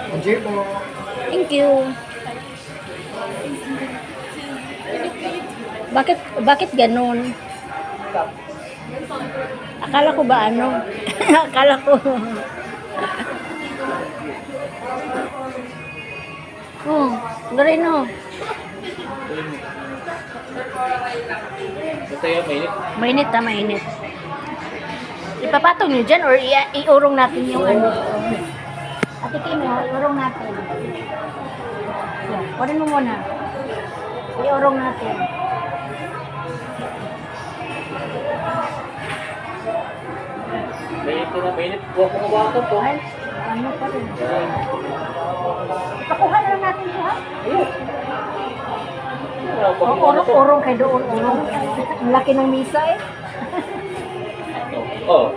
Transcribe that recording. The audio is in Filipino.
Enjoy po. Thank you. Bakit ganun? Akala ko ba ano? Akala ko. Oh, galing no. Ito yung mainit. Mainit na mainit. Ipapatong nyo dyan or iurong natin yung ano. Ate Kim, iurong natin. Yan, kunin mo muna. Iurong natin. Mainit na mainit. Huwag mo kawakan po. Ay, ano pa rin. Ipakuha na lang natin ito ha. Ayun. Urong kay doon, urong. Ang laki ng misa eh. Oo.